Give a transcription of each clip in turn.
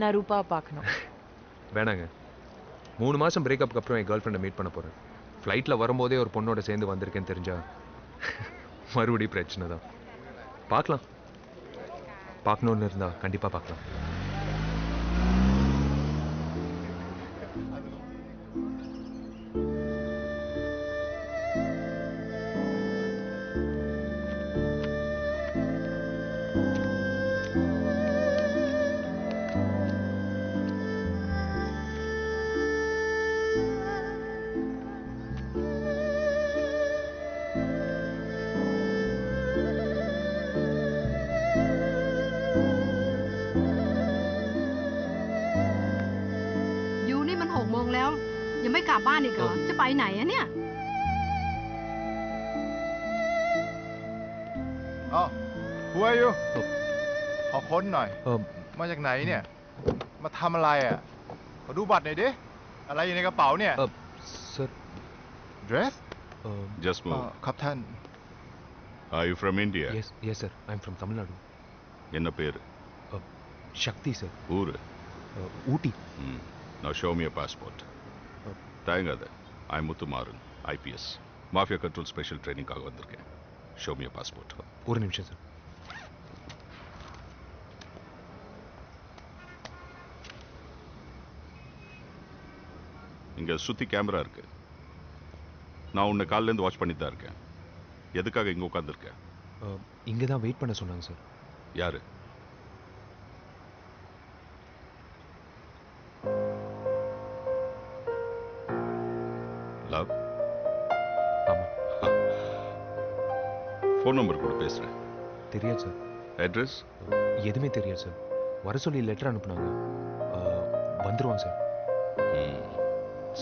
நான் ரூபா பார்க்கணும். வேணாங்க. 3 மாசம் பிரேக்கப்புக்கு அப்புறம் என் கேர்ள் ஃப்ரெண்டை மீட் பண்ண போகிறேன். ஃப்ளைட்டில் வரும்போதே ஒரு பொண்ணோட சேர்ந்து வந்திருக்கேன்னு தெரிஞ்சா மறுபடியும் பிரச்சனை தான். பார்க்கலாம். பார்க்கணுன்னு இருந்தா கண்டிப்பாக பார்க்கலாம்.ยังไม่กลับบ้านอีกเหรอจะไปไหนอะเนี่ยอ๋อ Who are you ขอค้นหน่อยมาจากไหนเนี่ยมาทำอะไรอ่ะขอดูบัตรหน่อยดิอะไรอยู่ในกระเป๋าเนี่ยSir Dress Just move ครับท่าน Are you from India? Yes sir. I'm from Tamil Nadu. என்ன பேரு? Shakti sir. ஊரு? Ooty. Now show me your passport. தயங்காத. I'm Muthumaran, IPS. Mafia Control Special Training காக வந்திருக்கேன். Show me your passport. ஒரு நிமிஷம் sir. இங்க சுத்தி camera இருக்கு. நான் உன்னை காலையில இருந்து வாட்ச் பண்ணிட்டு தான் இருக்கேன். எதுக்காக இங்க உட்கார்ந்திருக்க? இங்க தான் வெயிட் பண்ண சொன்னாங்க சார். யாரு? லவ்? ஆமா. ஃபோன் நம்பர் கூட பேசுறேன். தெரியாது சார். அட்ரஸ்? எதுவுமே தெரியாது சார். வர சொல்லி லெட்டர் அனுப்புனாங்க. வந்துருவாங்க சார்.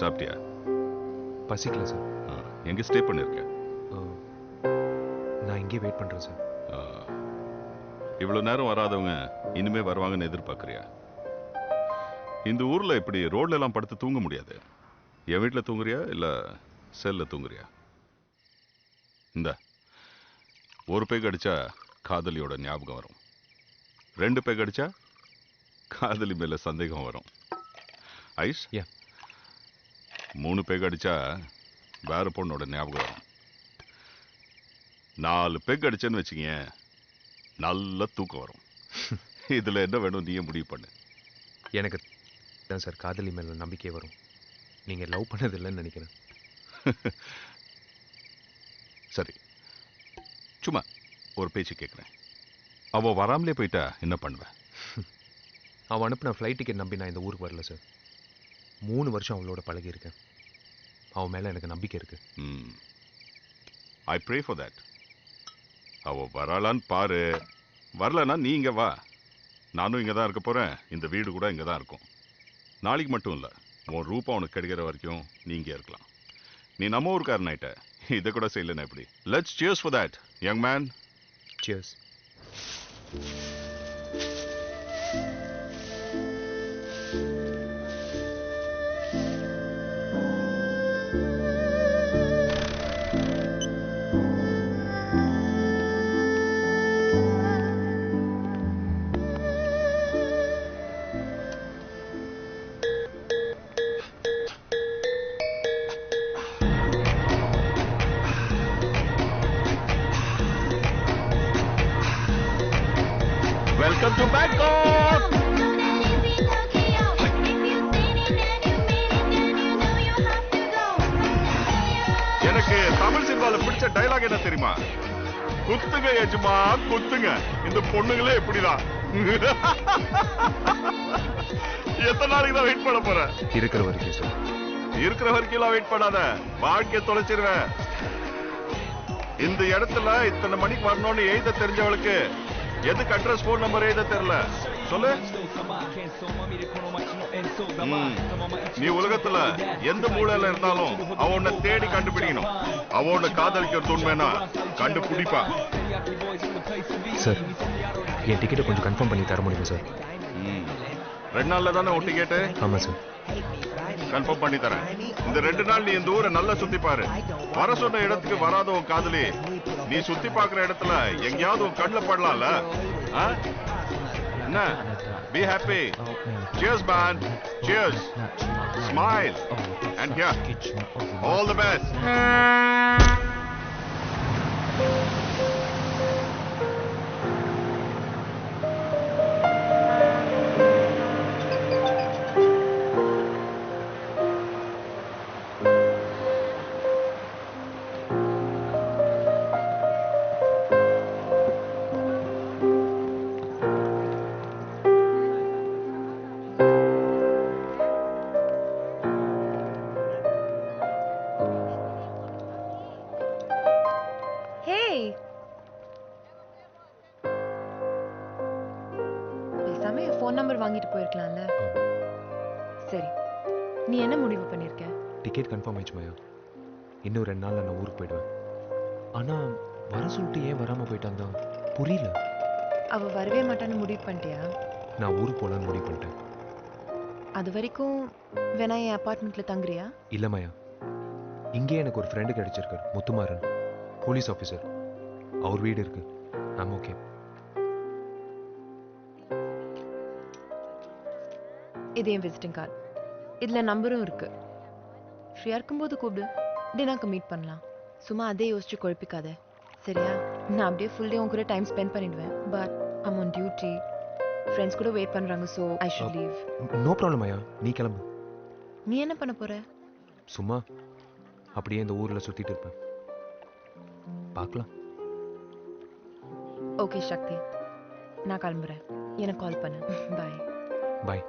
சாப்பிட்டியா? பசிக்கல சார். எங்க ஸ்டே பண்ணிருக்க? நான் இங்கே வெயிட் பண்றேன் சார். இவ்வளவு நேரம் வராதவங்க இனிமே வருவாங்கன்னு எதிர்பார்க்கறியா? இந்த ஊர்ல இப்படி ரோட்ல எல்லாம் படுத்து தூங்க முடியாது. என் வீட்டுல தூங்குறியா இல்ல செல்ல தூங்குறியா? இந்த ஒரு பேக் அடிச்சா காதலியோட ஞாபகம் வரும். 2 பேக் அடிச்சா காதலி மேல சந்தேகம் வரும். ஐஸ்? 3 பேக் அடிச்சா வேற பொண்ணோட ஞாபகம் வரும். 4 பேக் அடிச்சேன்னு வச்சுங்க நல்ல தூக்கம் வரும். இதுல என்ன வேணும் நீயே முடிவு பண்ணு. எனக்கு தான் சார் காதலி மேல நம்பிக்கை வரும். நீங்க லவ் பண்ணது இல்லைன்னு நினைக்கிறேன். சரி, சும்மா ஒரு பேச்சு கேட்குறேன். அவ வராமலே போயிட்டா என்ன பண்ணுவேன்? அவன் அனுப்பின ஃப்ளைட் டிக்கெட் நம்பி நான் இந்த ஊருக்கு வரல சார். 3 வருஷம் அவளோட பழகி இருக்கேன். அவன் மேல எனக்கு நம்பிக்கை இருக்கு. I pray for that. அவ வராளான்னு பாரு. வரலன்னா நீ இங்க வா. நானும் இங்க தான் இருக்க போறேன். இந்த வீடு கூட இங்க தான் இருக்கும். நாளைக்கு மட்டும் இல்ல, உன் ரூபா உனக்கு கிடைக்கிற வரைக்கும் நீ இங்கே இருக்கலாம். நீ நம்ம ஊருக்காரன் ஆயிட்ட. இதை கூட செய்யலன்னா எப்படி? Let's cheers for that young man. Cheers. Welcome to Bangkok. எனக்கு தமிழ் சினிமால பிடிச்ச டயலாக் என்ன தெரியுமா? குத்துங்க எஜமா குத்துங்க. இந்த பொண்ணுங்களே எப்படிதான்? எத்தனை நாளைக்கு தான் வெயிட் பண்ண போற? இருக்கிற வரைக்கும் சார். இருக்கிற வரைக்கும் வெயிட் பண்ணாத, வாழ்க்கைய தொலைச்சிருவேன். இந்த இடத்துல இத்தனை மணிக்கு வரணும்னு எழுத தெரிஞ்சவளுக்கு எதுக்கு அட்ரஸ் போன் நம்பர் எழுத தெரியல? சொல்லு. நீ உலகத்துல எந்த மூலையில இருந்தாலும் அவன் உன்னை தேடி கண்டுபிடிக்கணும். அவன் உன்னை காதலிக்கிறது உண்மைனா கண்டுபிடிப்பா. சார், என் டிக்கெட்டை கொஞ்சம் கன்ஃபார்ம் பண்ணி தர முடியுமா சார்? 2 நாள்ல தானே உன் டிக்கெட்டு? ஆமா சார். கன்ஃபார்ம் பண்ணி தரேன். இந்த 2 நாள் நீ இந்த ஊரை நல்லா சுத்தி பாரு. வர சொன்ன இடத்துக்கு வராத உன் காதலி நீ சுத்தி பாக்குற இடத்துல எங்கேயாவது உன் கண்ணுல படலாம்ல? என்ன Be happy. Cheers, man. Cheers. Smile. And here, all the best. பேசாம என் ஃபோன் நம்பர் வாங்கிட்டு போயிருக்கலாம்ல. சரி, நீ என்ன முடிவு பண்ணிருக்க? டிக்கெட் கன்ஃபார்ம் ஆயிடுச்சு மாயா. இன்னும் 2 நாள்ல நான் ஊருக்கு போயிடுவேன். ஆனா வர சொல்லிட்டு ஏன் வராம போயிட்டாங்க புரியல. அவ வரவே மாட்டான்னு முடிவு பண்ணிட்டியா? நான் ஊருக்கு போலான்னு முடிவு பண்ணிட்டேன். அது வரைக்கும் வேணா என் அபார்ட்மெண்ட்ல தங்குறியா? இல்ல மாயா, இங்கே எனக்கு ஒரு ஃப்ரெண்டு கிடைச்சிருக்காரு, முத்துமாறன், போலீஸ் ஆஃபீஸர். அவர் வீடு இருக்கு. I'm okay. இது என் விசிட்டிங் கார்டு. இதுல நம்பரும் இருக்கு. ஃப்ரீயா இருக்கும்போது கூப்பிடு, டினருக்கு மீட் பண்ணலாம். சும்மா அதே யோசிச்சு குழப்பிக்காத, சரியா? நான் அப்படியே ஃபுல் டே உன் கூட டைம் ஸ்பெண்ட் பண்ணிடுவேன். But I'm on duty. Friends கூட வெயிட் பண்றாங்க, so I should leave. No problem Maya, நீ கிளம்பு. நீ என்ன பண்ண போற? சும்மா அப்படியே இந்த ஊர்ல சுத்திட்டு இருப்பேன். பார்க்கலாம். ஓகே சக்தி, நான் கிளம்புறேன். எனக்கு கால் பண்ணு. பாய். பாய்.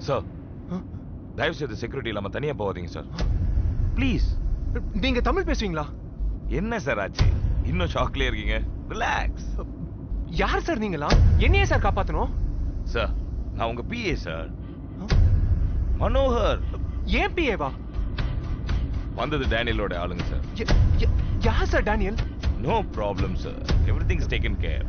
சார், தயவு செய்து செக்யூரிட்டி இல்லாம தனியா போகாதீங்க சார், ப்ளீஸ். நீங்க தமிழ் பேசுவீங்களா? என்ன சார் ஆச்சு? இன்னும் ஷாக்லயே இருக்கீங்க? ரிலாக்ஸ். யார் சார் நீங்களா? என்னையே சார் காப்பாத்தணும்? சார், நான் உங்க பிஏ சார், மனோகர். ஏன் பிஏவா? வந்தது டேனியலோட ஆளுங்க சார். யார் sir Daniel? No problem sir, everything is taken care.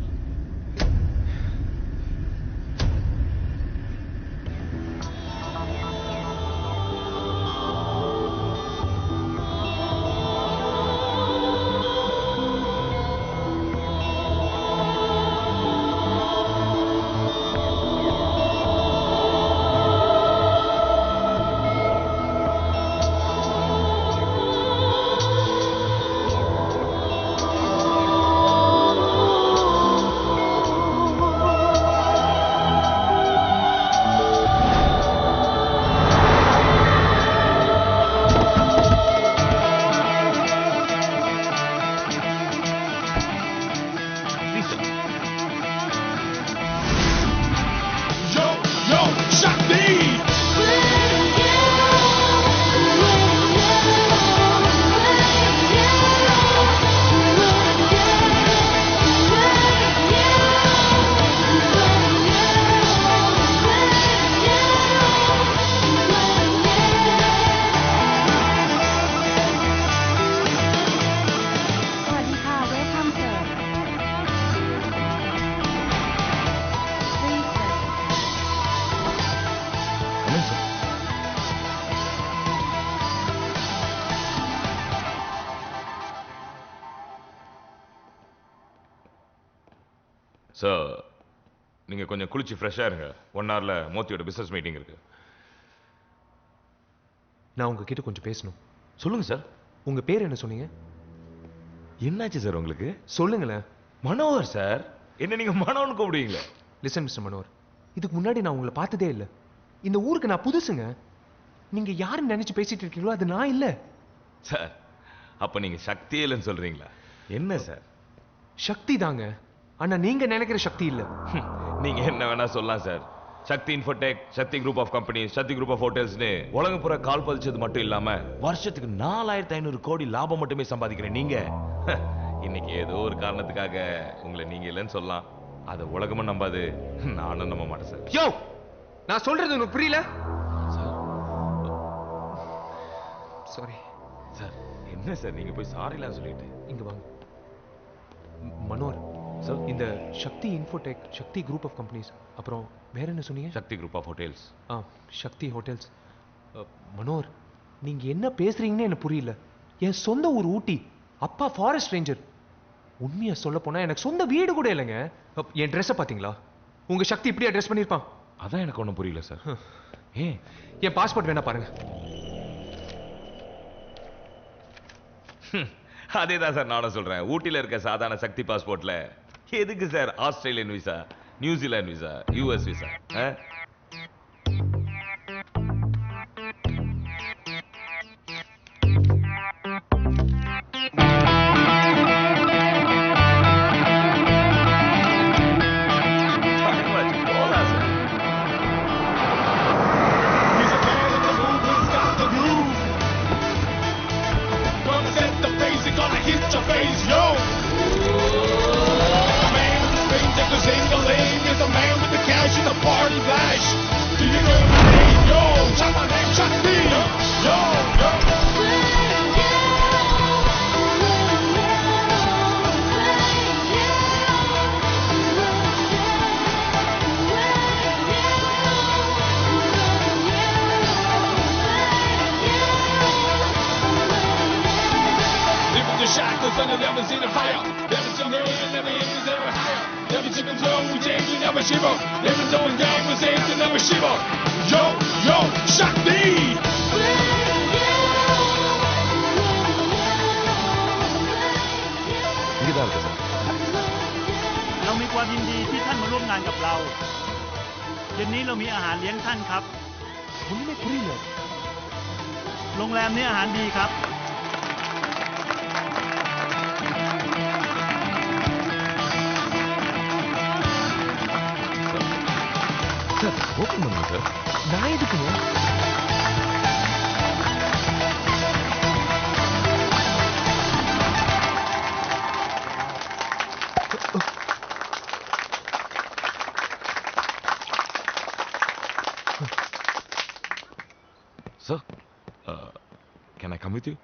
Sir நீங்க கொஞ்சம் குளிச்சு ஃப்ரெஷ்ஷா இருங்க. 1 hourல மோத்தியோட பிசினஸ் மீட்டிங் இருக்கு. நான் உங்ககிட்ட கொஞ்சம் பேசணும். சொல்லுங்க சார். உங்க பேர் என்ன சொன்னீங்க? என்னாச்சு சார் உங்களுக்கு? சொல்லுங்களேன். மனோகர் சார். என்ன நீங்க மனோன்னு கூப்பிடுவீங்களே? லிசன் மிஸ்டர் மனோகர், இதுக்கு முன்னாடி நான் உங்களை பார்த்ததே இல்லை. இந்த ஊருக்கு நான் புதுசுங்க. நீங்க யாருன்னு நினைச்சு பேசிட்டு இருக்கீங்களோ அது நான் இல்லை. சார் அப்ப நீங்க சக்தியே இல்லைன்னு சொல்றீங்களா? என்ன சார்? சக்தி தாங்க, ஆனா நீங்க நினைக்கிற சக்தி இல்ல. நீங்க என்ன வேணா சொல்லலாம் sir. Sakthi Infotech, Sakthi group of company, Sakthi group of ஹோட்டல்ஸ்னு உலகம் பூரா கால் பதிச்சது மட்டும் இல்லாம வருஷத்துக்கு 4500 கோடி லாபம் மட்டுமே சம்பாதிக்கிறேன். நீங்க இன்னைக்கு ஏதோ ஒரு காரணத்துக்காக உங்களை நீங்க இல்லைன்னு சொல்லலாம். அதை உலகமும் நம்பாது, நானும் நம்ப மாட்டேன் சார். யோ, நான் சொல்றது உனக்கு புரியல? Sorry sir. என்ன சார் நீங்க போய் சாரிலாம் சொல்லிட்டு இங்க வாங்க. மனோர் சார், இந்த Sakthi Infotech, Sakthi group of companies, அப்புறம் வேற என்ன சொன்னீங்க? Sakthi group of hotels. Sakthi hotels. Manor, நீங்க என்ன பேசுறீங்கன்னு எனக்கு புரியல. என் சொந்த ஊர் ஊட்டி, அப்பா ஃபாரஸ்ட் ரேஞ்சர். உண்மையா சொல்ல போனா எனக்கு சொந்த வீடு கூட இல்லைங்க. என் ட்ரெஸ்ஸை பாத்தீங்களா? உங்க சக்தி இப்படியா ட்ரெஸ் பண்ணிருப்பான்? அதான் எனக்கு ஒன்றும் புரியல சார். ஏன்? என் பாஸ்போர்ட் வேணா பாருங்க. அதேதான் சார் நானும் சொல்றேன். ஊட்டில இருக்க சாதாரண சக்தி பாஸ்போர்ட்ல எதுக்கு sir Australian visa, New Zealand visa, US visa? Sir, can I come with you?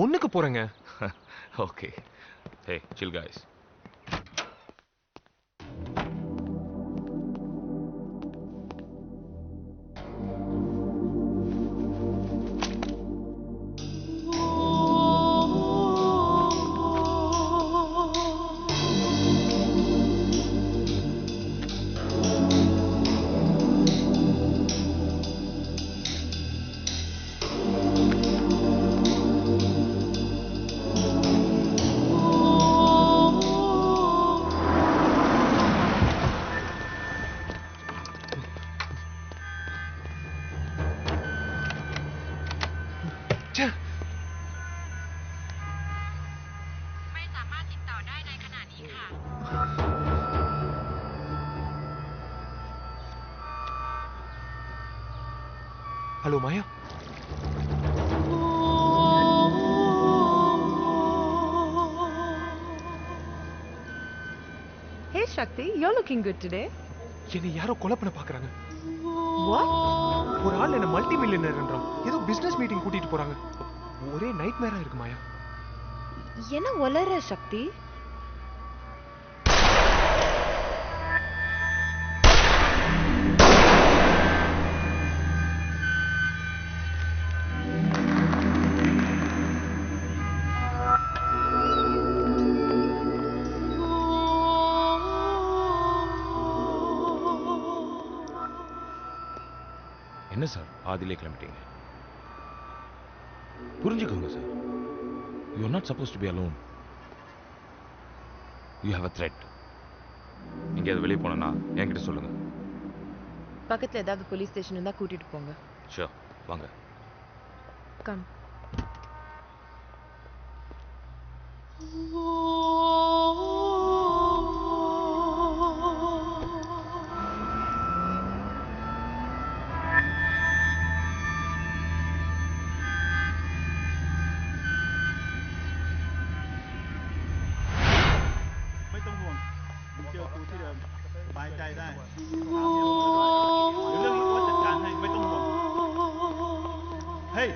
ஒண்ணுக்கு போறேங்க. Okay. Hey, chill guys. Hello, Maya. Hey Shakti, you're looking good today. என்னை யாரோ கொலை பண்ண பாக்குறாங்க. What? ஒரு ஆள் என்ன மல்டி மில்லியனர்ன்றான். ஏதோ பிசினஸ் மீட்டிங் கூட்டிட்டு போறாங்க. ஒரே நைட்மேரா இருக்கு மாயா. என்ன ஒலற சக்தி? பாதியிலே கிளம்பிட்டீங்க. புரிஞ்சுக்கோங்க sir. You are not suppose to be alone. You have a threat. நீங்க அது வெளியே போனா என்கிட்ட சொல்லுங்க. பக்கத்துல ஏதாவது போலீஸ் ஸ்டேஷன் இருந்தா கூட்டிட்டு போங்க. ஷூர், வாங்க. கம்.ไม่ต้องห่วงมึงเจอกูที่เดิมสบายใจได้เดี๋ยวเรื่องนี้ว่าจัดการให้ไม่ต้องห่วงเฮ้ย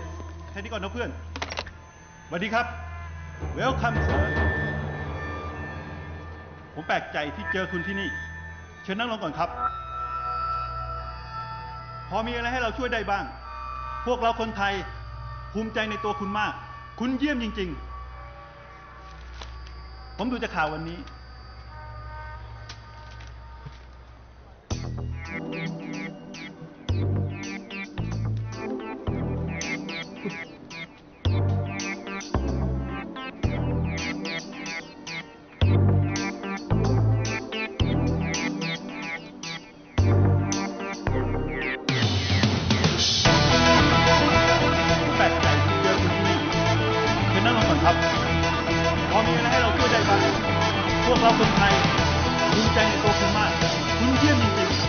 แค่นี้ก่อนนะเพื่อนสวัสดีครับ Welcome sir ผมแปลกใจที่เจอคุณที่นี่เชิญนั่งลงก่อนครับพอมีอะไรให้เราช่วยได้บ้างพวกเราคนไทยภูมิใจในตัวคุณมากคุณเยี่ยมจริงๆผมดูจากข่าววันนี้แปลกใจที่เจอคุณที่นี่เชิญนั่งลงก่อนครับพอมีอะไรให้เราช่วยได้บ้างพวกเราคนไทยภูมิใจในตัวคุณมากคุณเยี่ยมจริงๆ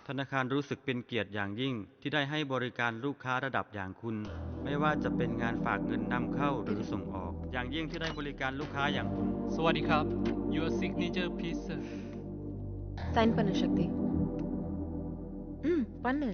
ธนาคารรู้สึกเป็นเกียรติอย่างยิ่งที่ได้ให้บริการลูกค้าระดับอย่างคุณ ไม่ว่าจะเป็นงานฝากเงินนำเข้าหรือส่งออก อย่างยิ่งที่ได้บริการลูกค้าอย่างคุณ สวัสดีครับ Your signature please sir. Sign பண்ணு சக்தி. பண்ணு.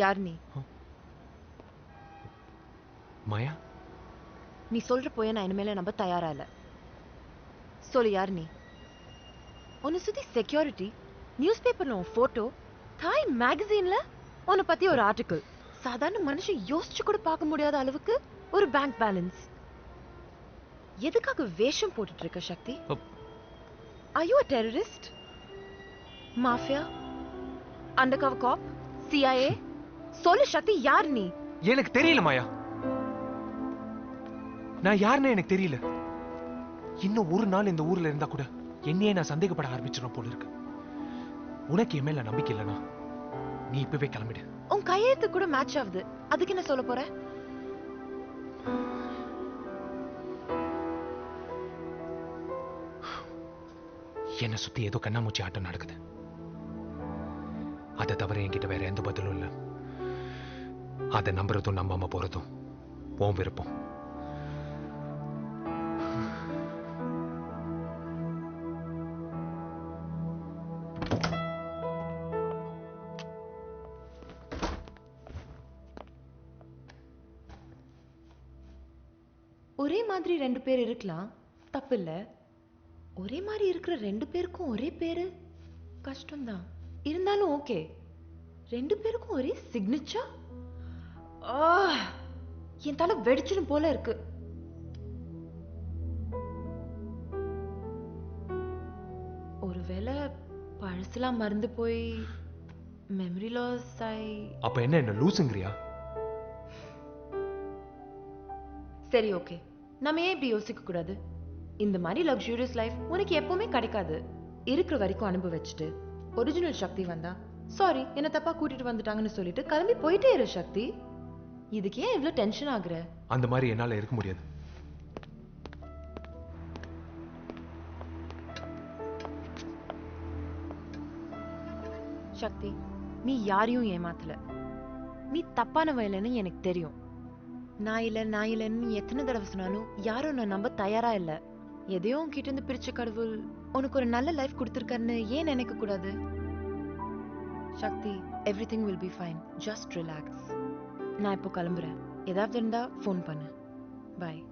யார் நீ? மாயா, நீ சொல்ற போய நான் இனிமேல நம்ப தயாரா இல்ல. சொல்லு யார் நீ? உன்னை சுத்தி செக்யூரிட்டி, நியூஸ் பேப்பர்ல உன் போட்டோ, தாய் மேகசின்ல உன்னை பத்தி ஒரு ஆர்டிக்கல், சாதாரண மனுஷன் யோசிச்சு கூட பார்க்க முடியாத அளவுக்கு ஒரு பேங்க் பேலன்ஸ். எதுக்காக வேஷம் போட்டுட்டு இருக்க சக்தி? Are you a terrorist? Mafia? Undercover cop? CIA? சொல்லு சக்தி, யார் நீ? எனக்கு தெரியல மாயா. நான் யாருன்னு எனக்கு தெரியல. இன்னும் ஒரு நாள் இந்த ஊர்ல இருந்தா கூட என்னையே நான் சந்தேகப்பட ஆரம்பிச்சிடும் போல இருக்கு. உனக்கு என் மேல நம்பிக்கை இல்லனா நீ இப்பவே கிளம்பிடு. உன் கையெழுத்து கூட மேட்ச் ஆகுது, அதுக்கு என்ன சொல்ல போற? என்னை சுத்தி ஏதோ கண்ணாமூச்சி ஆட்டம் நடக்குது. அதை தவிர என்கிட்ட வேற எந்த பதிலும் இல்ல. அதை நம்புறதும் நம்பாம போறதும் உன் விருப்பம். ஒரே மாதிரி ரெண்டு பேர் இருக்கலாம், தப்பு இல்ல. ஒரே மாதிரி இருக்கிற ரெண்டு பேருக்கும் ஒரே பேரு கஷ்டம்தான். இருந்தாலும் ஓகே. ரெண்டு பேருக்கும் ஒரே சிக்னேச்சர். என் தலை வெடிச்சிடும் போல இருக்கு. ஒருவேளை பழசுலாம் மறந்து போய் மெமரி லாஸ் ஆயி. அப்ப என்ன லூசுங்கறியா? சரி ஓகே, நம்ம ஏன் இப்படி யோசிக்க கூடாது? இந்த மாதிரி லக்ஸூரியஸ் லைஃப் உனக்கு எப்பவுமே கிடைக்காது. இருக்கிற வரைக்கும் அனுபவிச்சுட்டு ஒரிஜினல் சக்தி வந்தா சாரி என்ன தப்பா கூட்டிட்டு வந்துட்டாங்கன்னு சொல்லிட்டு கிளம்பி போயிட்டே இரு சக்தி. இதுக்கு ஏன் இவ்வளவு டென்ஷன் ஆகுற? அந்த மாதிரி என்னால இருக்க முடியாது. சக்தி, நீ யாரையும் ஏமாத்தல. நீ தப்பானவ இல்லைன்னு எனக்கு தெரியும். நான் இல்லைன்னு நீ எத்தனை தடவை சொன்னாலும் யாரும் நான் நம்ப தயாரா இல்ல. எதையோ உன்கிட்ட இருந்து பிரிச்ச கடவுள் உனக்கு ஒரு நல்ல லைஃப் கொடுத்துருக்காருன்னு ஏன் நினைக்க கூடாது? Sakthi, everything will be fine. Just relax. நான் இப்போ கிளம்புறேன். ஏதாவது இருந்தா ஃபோன் பண்ணு. பாய்.